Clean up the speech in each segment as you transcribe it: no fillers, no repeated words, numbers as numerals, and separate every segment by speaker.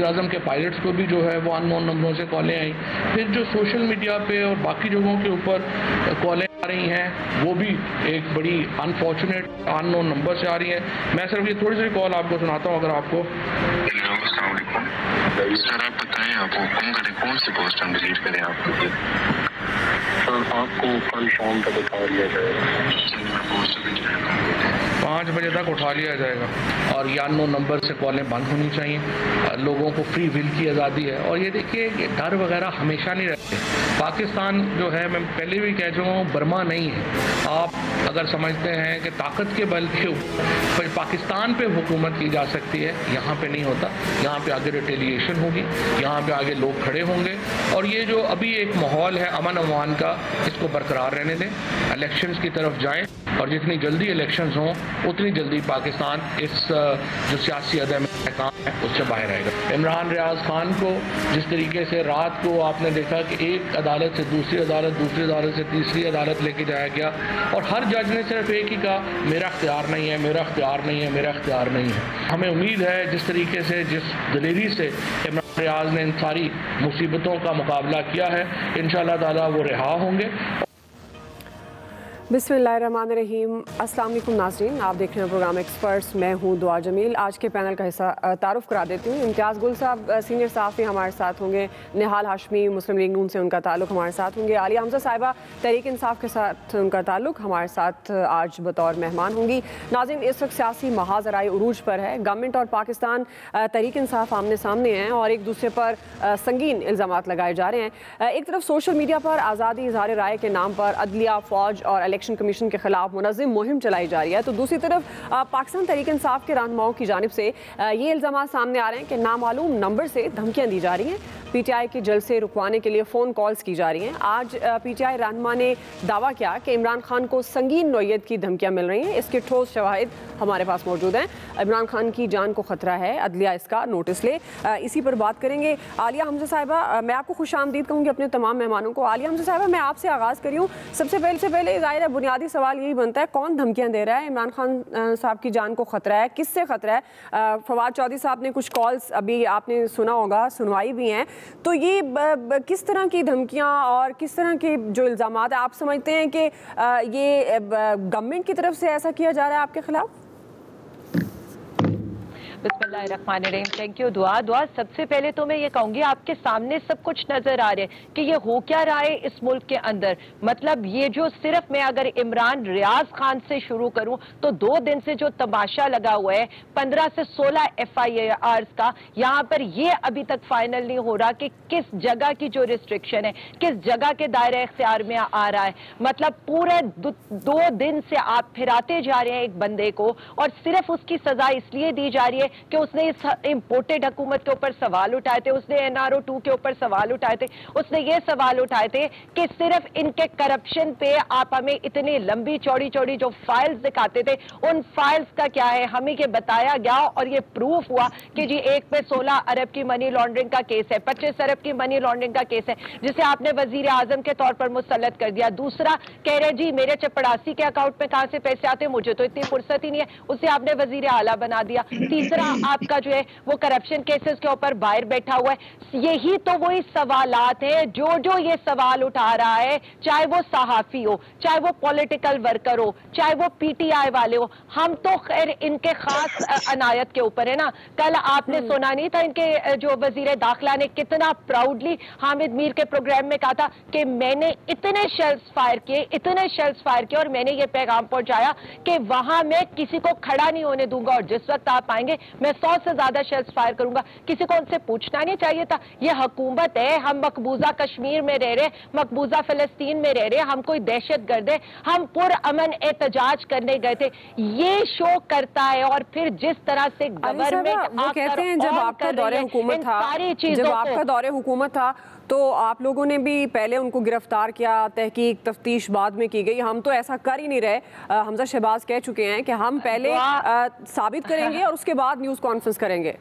Speaker 1: वज़ीर-ए-आज़म के पायलट्स को भी जो है वो अननोन नंबरों से कॉलें आई। फिर जो सोशल मीडिया पे और बाकी जगहों के ऊपर कॉलें आ रही हैं वो भी एक बड़ी अनफॉर्चुनेट अननोन नंबर से आ रही हैं। मैं सिर्फ ये थोड़ी सी कॉल आपको सुनाता हूँ अगर आपको।
Speaker 2: सर आप बताएं, आप हुक्म करें कौन सी पोस्ट हम डिलीट करें आपको? सर आपको कल शाम तक उठा लिया जाएगा,
Speaker 1: 5 बजे तक उठा लिया जाएगा। और ये अननोन नंबर से कॉलें बंद होनी चाहिए। लोगों को फ्री विल की आज़ादी है। और ये देखिए कि डर वगैरह हमेशा नहीं रहते। पाकिस्तान जो है, मैं पहले भी कह चुका हूँ, बर्मा नहीं है। आप अगर समझते हैं कि ताकत के बल के ऊपर पाकिस्तान पे हुकूमत की जा सकती है, यहाँ पे नहीं होता। यहाँ पे आगे रिटेलिएशन होगी, यहाँ पे आगे लोग खड़े होंगे। और ये जो अभी एक माहौल है अमन अमान का, इसको बरकरार रहने दें, इलेक्शंस की तरफ जाएं और जितनी जल्दी इलेक्शंस हों उतनी जल्दी पाकिस्तान इस जो सियासी अदम काम है उससे बाहर आएगा। इमरान रियाज खान को जिस तरीके से रात को आपने देखा कि एक अदालत से दूसरी अदालत, दूसरी अदालत से तीसरी अदालत लेके जाया गया और हर जज ने सिर्फ एक ही कहा, मेरा इख्तियार नहीं है, मेरा इख्तियार नहीं है, मेरा इख्तियार नहीं है। हमें उम्मीद है जिस तरीके से, जिस दलेरी से इमरान रियाज ने इन सारी मुसीबतों का मुकाबला किया है, इंशाअल्लाह ताला वो रिहा होंगे।
Speaker 3: बिस्मिल्लाहिर्रहमानिर्रहीम। अस्सलाम वालेकुम नाज़रीन, आप देख रहे हैं प्रोग्राम एक्सपर्ट्स। मैं हूं दुआ जमील। आज के पैनल का हिस्सा तारुफ करा देती हूँ। इम्तियाज़ गुल साहब सीनियर सहाफ़ी हमारे साथ होंगे, निहाल हाशमी मुस्लिम लीग नून से उनका ताल्लुक़ हमारे साथ होंगे, आलिया हमज़ा साहिबा तहरीक इंसाफ के साथ उनका ताल्लुक़ हमारे साथ आज बतौर मेहमान होंगी। नाज़रीन, इस वक्त सियासी महाज़राए उरूज पर है। गवर्नमेंट और पाकिस्तान तहरीक इंसाफ आमने सामने हैं और एक दूसरे पर संगीन इल्ज़ामात लगाए जा रहे हैं। एक तरफ सोशल मीडिया पर आज़ादी इज़हार राय के नाम पर अदलिया, फ़ौज और इलेक्शन कमीशन के खिलाफ मुनज़्ज़म मुहिम चलाई जा रही है, तो दूसरी तरफ पाकिस्तान तहरीक इंसाफ के रहनुमाओं की जानिब से ये इल्ज़ाम सामने आ रहे हैं कि नामालूम नंबर से धमकियाँ दी जा रही हैं। पीटीआई के जलसे रुकवाने के लिए फ़ोन कॉल्स की जा रही हैं। आज पीटीआई रहनुमा ने दावा किया कि इमरान खान को संगीन नौयत की धमकियाँ मिल रही हैं। इसके ठोस शवाहिद हमारे पास मौजूद हैं। इमरान खान की जान को ख़तरा है, अदलिया इसका नोटिस ले। इसी पर बात करेंगे। आलिया हमज़ा साहिबा, मैं आपको खुश आमदीद कहूँगी अपने तमाम मेहमानों को। आलिया हमज़ा साहिबा, मैं आपसे आगाज़ करी हूँ। सबसे पहले ज़ाहिर है बुनियादी सवाल यही बनता है, कौन धमकियाँ दे रहा है? इमरान खान साहब की जान को ख़तरा है, किससे ख़तरा है? फवाद चौधरी साहब ने कुछ कॉल्स अभी आपने सुना होगा, सुनवाई भी हैं, तो ये किस तरह की धमकियां और किस तरह के जो इल्ज़ामात आप समझते हैं कि ये गवर्नमेंट की तरफ से ऐसा किया जा रहा है आपके खिलाफ?
Speaker 4: बिस्मिल्लाहिर्रहमानिर्रहीम। थैंक यू दुआ। सबसे पहले तो मैं ये कहूँगी, आपके सामने सब कुछ नजर आ रहा है कि ये हो क्या रहा है इस मुल्क के अंदर। मतलब ये जो सिर्फ मैं अगर इमरान रियाज खान से शुरू करूँ तो 2 दिन से जो तमाशा लगा हुआ है 15 से 16 FIRs का, यहाँ पर ये अभी तक फाइनल नहीं हो रहा कि किस जगह की जो रिस्ट्रिक्शन है किस जगह के दायरे इख्तियार में आ रहा है। मतलब पूरे 2 दिन से आप फिराते जा रहे हैं एक बंदे को और सिर्फ उसकी सजा इसलिए दी जा रही है कि उसने इस इम्पोर्टेड हुकूमत के ऊपर सवाल उठाए थे, उसने NRO 2 के ऊपर सवाल उठाए थे, उसने ये सवाल उठाए थे कि सिर्फ इनके करप्शन पे आप हमें इतनी लंबी चौड़ी जो फाइल्स दिखाते थे, उन फाइल्स का क्या है, हमें ये बताया गया और ये प्रूफ हुआ कि जी एक पे 16 अरब की मनी लॉन्ड्रिंग का केस है, 25 अरब की मनी लॉन्ड्रिंग का केस है, जिसे आपने वजीर आजम के तौर पर मुसल्लत कर दिया। दूसरा कह रहे जी मेरे चपड़ासी के अकाउंट में कहां से पैसे आते, मुझे तो इतनी फुर्सत ही नहीं है, उसे आपने वजीर आला बना दिया। तीसरा आपका जो है वो करप्शन केसेस के ऊपर बाहर बैठा हुआ है। यही तो वही सवालात है जो ये सवाल उठा रहा है, चाहे वो सहाफी हो, चाहे वो पॉलिटिकल वर्कर हो, चाहे वो PTI वाले हो। हम तो खैर इनके खास अनायत के ऊपर है ना। कल आपने सुना नहीं था इनके जो वजीर दाखिला ने कितना प्राउडली हामिद मीर के प्रोग्राम में कहा था कि मैंने इतने शेल्स फायर किए और मैंने ये पैगाम पहुंचाया कि वहां मैं किसी को खड़ा नहीं होने दूंगा और जिस वक्त आप आएंगे मैं 100 से ज्यादा शेल्स फायर करूंगा। किसी को उनसे पूछना नहीं चाहिए था। ये हुकूमत है, हम मकबूजा कश्मीर में रह रहे, मकबूजा फिलिस्तीन में रह रहे, हम कोई दहशतगर्द है, हम पुरअमन एहतजाज करने गए थे। ये शो करता है और फिर जिस तरह से गवर्नमेंट
Speaker 3: वो कहते हैं जब आपका दौरे हुकूमत था तो आप लोगों ने भी पहले उनको गिरफ्तार किया, तहकीक तफ्तीश बाद में की गई। हम तो ऐसा कर ही नहीं रहे। हमजा शहबाज कह चुके हैं कि हम पहले साबित करेंगे और उसके बाद न्यूज़ कॉन्फ्रेंस करेंगे।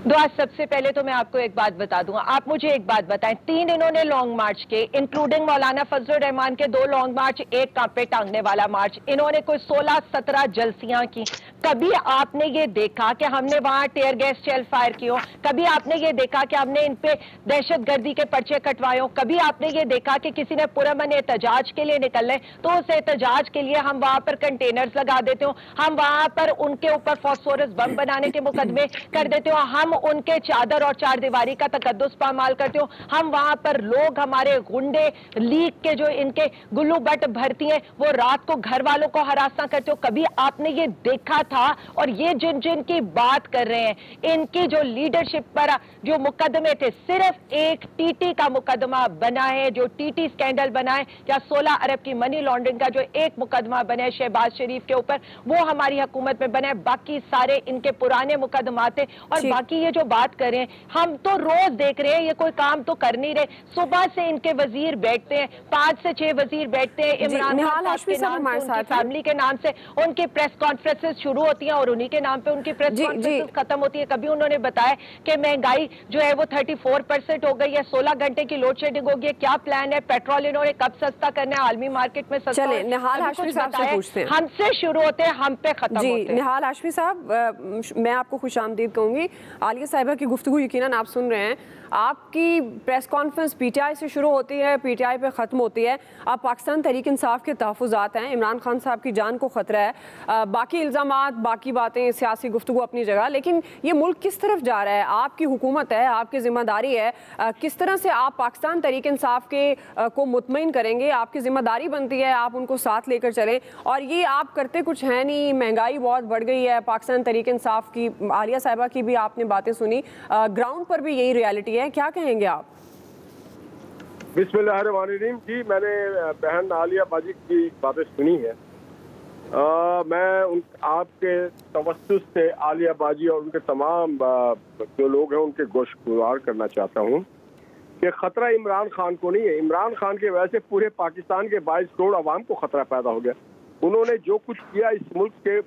Speaker 4: दुआ, सबसे पहले तो मैं आपको एक बात बता दूंगा, आप मुझे एक बात बताएं, 3 इन्होंने लॉन्ग मार्च के, इंक्लूडिंग मौलाना फजलुर रहमान के 2 लॉन्ग मार्च, एक कांपे टांगने वाला मार्च, इन्होंने कोई 16-17 जलसियां की। कभी आपने ये देखा कि हमने वहां टेयर गैस शेल फायर की हो? कभी आपने ये देखा कि हमने इन पे दहशतगर्दी के पर्चे कटवाए हो? कभी आपने ये देखा कि किसी ने पुरअमन एहतजाज के लिए निकलना है तो उस एहतजाज के लिए हम वहां पर कंटेनर्स लगा देते हो, हम वहां पर उनके ऊपर फॉस्फोरस बम बनाने के मुकदमे कर देते हो, हम उनके चादर और चार दीवारी का तकद्दुस पामाल करते हो, हम वहां पर लोग, हमारे गुंडे लीग के जो इनके गुल्लू बट भरती हैं, वो रात को घर वालों को हरासा करते हो? कभी आपने ये देखा था? और ये जिन जिन की बात कर रहे हैं, इनकी जो लीडरशिप पर जो मुकदमे थे, सिर्फ एक टीटी का मुकदमा बना है, जो टीटी स्कैंडल बना है, या 16 अरब की मनी लॉन्ड्रिंग का जो एक मुकदमा बना है शहबाज शरीफ के ऊपर, वो हमारी हुकूमत में बना है, बाकी सारे इनके पुराने मुकदमात हैं। और बाकी ये जो बात करें, हम तो रोज देख रहे हैं, ये कोई काम तो कर नहीं रहे, सुबह से इनके वजीर बैठते हैं, 5 से 6 वजीर बैठते हैं, इमरान खान के नाम से, उनकी फैमिली के नाम से उनकी प्रेस कॉन्फ्रेंसेस शुरू होती हैं और उन्हीं के नाम पे उनकी प्रेस कॉन्फ्रेंसेस खत्म होती है। कभी उन्होंने बताया कि महंगाई जो है वो 34% हो गई है, 16 घंटे की लोड शेडिंग होगी, क्या प्लान है, पेट्रोल इन्होंने कब सस्ता करना है, आलमी मार्केट में सस्ता।
Speaker 3: चले निहाल हाशमी साहब से पूछते हैं,
Speaker 4: हमसे शुरू होते हैं, हम पे खत्म होते हैं।
Speaker 3: निहाल हाशमी साहब, मैं आपको खुशामदीद कहूंगी। आलिया साहिबा की गुफ्तगू यकीनन आप सुन रहे हैं, आपकी प्रेस कॉन्फ्रेंस पीटीआई से शुरू होती है, पीटीआई पे ख़त्म होती है, आप पाकिस्तान तहरीक इंसाफ के तहफ़्फ़ुज़ात हैं, इमरान खान साहब की जान को ख़तरा है, बाकी इल्ज़ामात, बाकी बातें, सियासी गुफ्तगू अपनी जगह, लेकिन ये मुल्क किस तरफ जा रहा है? आपकी हुकूमत है, आपकी ज़िम्मेदारी है, किस तरह से आप पाकिस्तान तहरीक इंसाफ के को मुतमईन करेंगे? आपकी ज़िम्मेदारी बनती है आप उनको साथ लेकर चलें, और ये आप करते कुछ है नहीं, महंगाई बहुत बढ़ गई है, पाकिस्तान तहरीक इंसाफ की, आलिया साहिबा की भी आपने बातें सुनी, ग्राउंड पर भी यही रियलिटी है, क्या कहेंगे आप?
Speaker 5: बिस्मिल्लाहिर्रहमानिर्रहीम। जी, मैंने बहन आलिया बाजी की बातें सुनी है। मैं आपके तवस्सुस से आलिया बाजी और उनके तमाम जो लोग हैं उनके गोशगुजार करना चाहता हूँ कि ख़तरा इमरान खान को नहीं है। इमरान खान की वजह से पूरे पाकिस्तान के 22 करोड़ आवाम को ख़तरा पैदा हो गया। उन्होंने जो कुछ किया इस मुल्क के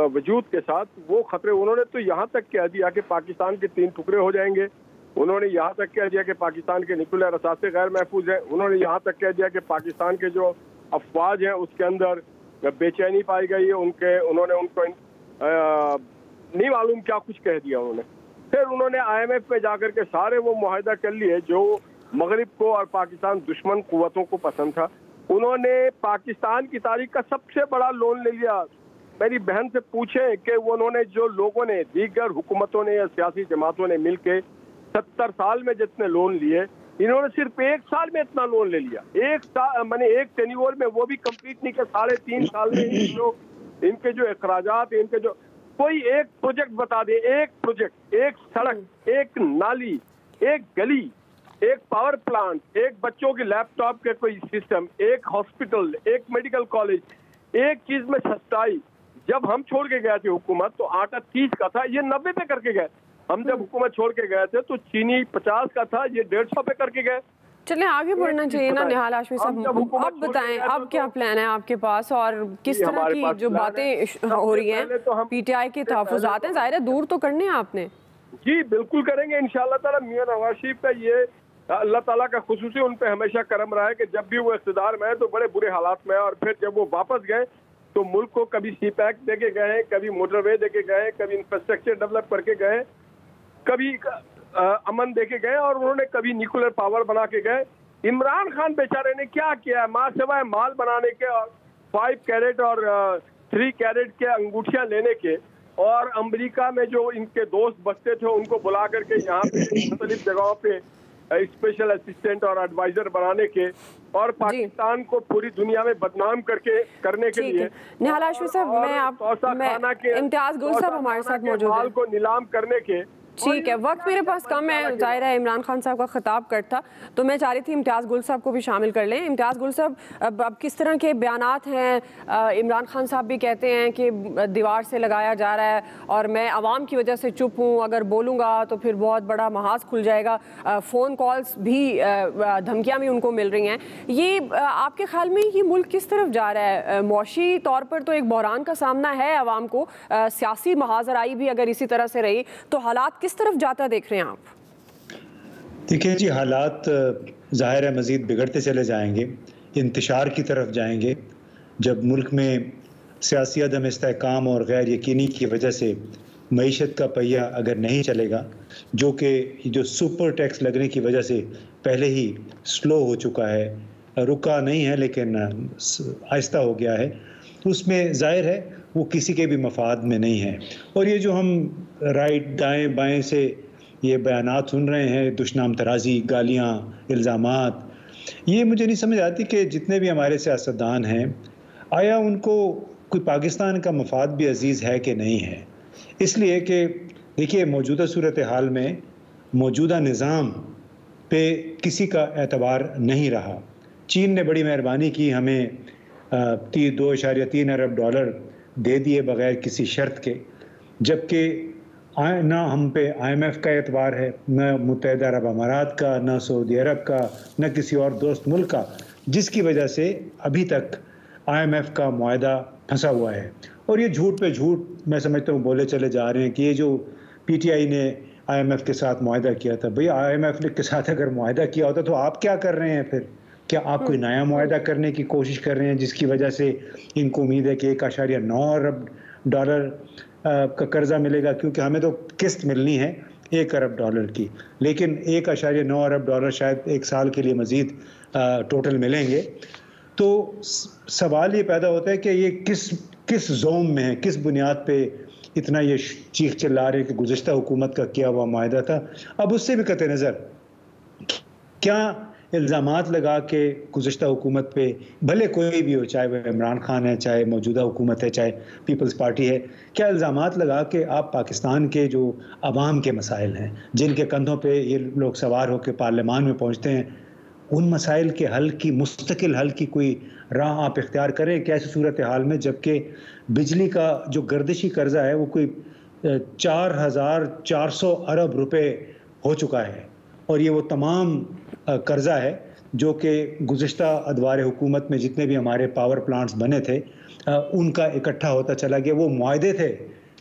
Speaker 5: वजूद के साथ, वो ख़तरे, उन्होंने तो यहाँ तक कह दिया कि पाकिस्तान के 3 टुकड़े हो जाएंगे, उन्होंने यहाँ तक कह दिया कि पाकिस्तान के न्यूक्लियर असासे गैर महफूज हैं, उन्होंने यहाँ तक कह दिया कि पाकिस्तान के जो अफवाज हैं उसके अंदर बेचैनी पाई गई है, उन्होंने उनको नहीं मालूम क्या कुछ कह दिया उन्होंने। फिर उन्होंने IMF पे जाकर के सारे वो मुआहदा कर लिए जो मगरिब को और पाकिस्तान दुश्मन कुव्वतों को पसंद था। उन्होंने पाकिस्तान की तारीख का सबसे बड़ा लोन ले लिया। मेरी बहन से पूछें कि वो उन्होंने जो लोगों ने, दीगर हुकूमतों ने या सियासी जमातों ने मिलके 70 साल में जितने लोन लिए, इन्होंने सिर्फ 1 साल में इतना लोन ले लिया। 1 साल मैंने एक टेन्योर में, वो भी कंप्लीट नहीं कर, 3.5 साल में इनके जो अखराजात, इनके जो, कोई एक प्रोजेक्ट बता दे, एक प्रोजेक्ट, एक सड़क, एक नाली, एक गली, एक पावर प्लांट, एक बच्चों के लैपटॉप के कोई सिस्टम, एक हॉस्पिटल, एक मेडिकल कॉलेज, एक चीज में सस्ताई। जब हम छोड़ के गए थे हुकूमत तो आटा 30 का था, ये 90 पे करके गए। हम जब हुकूमत छोड़ के गए थे तो चीनी 50 का था, ये 150 पे करके गए।
Speaker 3: चलिए आगे बढ़ना चाहिए ना निहाल हाशमी साहब, अब बताएं अब क्या प्लान है आपके पास और किस तरह की जो बातें हो रही हैं? पीटीआई के तहफ़्फ़ुज़ात हैं, ज़ाहिर है दूर तो करने हैं आपने।
Speaker 5: जी बिल्कुल करेंगे इंशाअल्लाह ताला। मियां नवाज शरीफ का ये अल्लाह ताला का खुसूसी उन पे हमेशा करम रहा है कि जब भी वो इक़्तिदार में है तो बड़े बुरे हालात में है, और फिर जब वो वापस गए तो मुल्क को कभी CPEC दे के गए, कभी मोटरवे दे के गए, कभी इंफ्रास्ट्रक्चर डेवलप करके गए, कभी अमन दे के गए, और उन्होंने कभी न्यूक्लियर पावर बना के गए। इमरान खान बेचारे ने क्या किया है? माँ सिवाय माल बनाने के और 5 कैरेट और 3 कैरेट के अंगूठियां लेने के, और अमेरिका में जो इनके दोस्त बसते थे उनको बुला करके यहाँ पे मुख्तलिफ जगहों पे स्पेशल असिस्टेंट और एडवाइजर बनाने के, और पाकिस्तान को पूरी दुनिया में बदनाम करने के लिए।
Speaker 3: निहाल हाशमी साहब, इम्तियाज गुल साहब हमारे साथ मौजूद हैं,
Speaker 5: को नीलाम करने के।
Speaker 3: ठीक है, वक्त मेरे पास कम है, ज़ाहिर है इमरान खान साहब का खिताब करता, तो मैं चाह रही थी इम्तियाज़ गुल साहब को भी शामिल कर लें। इम्तियाज़ गुल साहब, अब किस तरह के बयानात हैं? इमरान खान साहब भी कहते हैं कि दीवार से लगाया जा रहा है और मैं आवाम की वजह से चुप हूँ, अगर बोलूँगा तो फिर बहुत बड़ा महाज खुल जाएगा। फ़ोन कॉल्स भी, धमकियाँ भी उनको मिल रही हैं। ये आपके ख्याल में ये मुल्क किस तरफ जा रहा है? मौशी तौर पर तो एक बहरान का सामना है आवाम को, सियासी महाजराई भी अगर इसी तरह से रही तो हालात किस तरफ जाता देख रहे हैं आप?
Speaker 6: देखिए जी, हालात ज़ाहिर है मज़ीद बिगड़ते चले जाएंगे, इंतशार की तरफ जाएंगे। जब मुल्क में सियासी अदम इस्तेहकाम और गैर यकीनी की वजह से मईशत का पहिया अगर नहीं चलेगा, जो सुपर टैक्स लगने की वजह से पहले ही स्लो हो चुका है, रुका नहीं है लेकिन आहिस्ता हो गया है, तो उसमें ज़ाहिर है वो किसी के भी मफाद में नहीं है। और ये जो हम राइट दाएं बाएं से ये बयानात सुन रहे हैं, दुश्मन तराजी, गालियाँ, इल्ज़ामात, ये मुझे नहीं समझ आती कि जितने भी हमारे सियासतदान हैं, आया उनको कोई पाकिस्तान का मफाद भी अजीज़ है कि नहीं है। इसलिए कि देखिए, मौजूदा सूरत हाल में मौजूदा निज़ाम पे किसी का एतबार नहीं रहा। चीन ने बड़ी मेहरबानी की, हमें 2.3 अरब डॉलर दे दिए बग़ैर किसी शर्त के, जबकि ना हम पे IMF का एतबार है, न मुत्तहिदा अरब अमारात का, न सऊदी अरब का, न किसी और दोस्त मुल्क का, जिसकी वजह से अभी तक IMF का मुआहदा फंसा हुआ है। और ये झूठ पे झूठ मैं समझता हूँ बोले चले जा रहे हैं कि ये जो PTI ने IMF के साथ मुआहदा किया था, भाई IMF के साथ अगर मुआहदा किया होता तो आप क्या कर रहे हैं फिर? क्या आप कोई नया मुआहदा करने की कोशिश कर रहे हैं जिसकी वजह से इनको उम्मीद है कि 1.9 अरब डॉलर का कर्जा मिलेगा? क्योंकि हमें तो किस्त मिलनी है 1 अरब डॉलर की, लेकिन 1.9 अरब डॉलर शायद एक साल के लिए मज़ीद टोटल मिलेंगे। तो सवाल ये पैदा होता है कि ये किस ज़ोम में है, किस बुनियाद पे इतना ये चीख चिल्ला रहे हैं कि गुज़श्ता हुकूमत का किया हुआ मुआहदा था। अब उससे भी कतई नज़र, क्या इल्ज़ामात लगा के गुज़श्ता हुकूमत पे, भले कोई भी हो, चाहे वह इमरान खान है, चाहे मौजूदा हुकूमत है, चाहे पीपल्स पार्टी है, क्या इल्ज़ामात लगा के आप पाकिस्तान के जो अवाम के मसाइल हैं, जिनके कंधों पे ये लोग सवार होकर पार्लियामान में पहुँचते हैं, उन मसाइल के हल की, मुस्तकिल हल की कोई राह आप इख्तियार करें? कैसी सूरत हाल में जबकि बिजली का जो गर्दिशी कर्जा है वो कोई 4,400 अरब रुपए हो चुका है, और ये वो तमाम कर्जा है जो कि गुज़श्ता अदवार हुकूमत में जितने भी हमारे पावर प्लांट्स बने थे उनका इकट्ठा होता चला गया। वो मुआहदे थे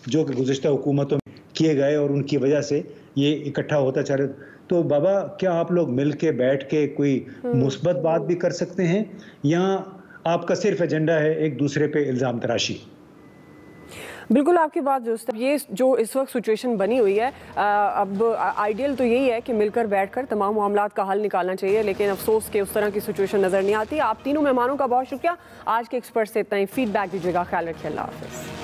Speaker 6: जो कि गुज़श्ता हुकूमतों में किए गए और उनकी वजह से ये इकट्ठा होता चला। तो बाबा, क्या आप लोग मिल के बैठ के कोई मुस्बत बात भी कर सकते हैं, या आपका सिर्फ एजेंडा है एक दूसरे पे इल्ज़ाम तराशी?
Speaker 3: बिल्कुल आपकी बात दुरुस्त है। ये जो इस वक्त सिचुएशन बनी हुई है, अब आइडियल तो यही है कि मिलकर बैठकर तमाम मामलात का हल निकालना चाहिए, लेकिन अफसोस कि उस तरह की सिचुएशन नज़र नहीं आती। आप तीनों मेहमानों का बहुत शुक्रिया। आज के एक्सपर्ट से इतना ही। फीडबैक दीजिएगा। ख्याल रखिए। अल्लाह हाफ़िज़।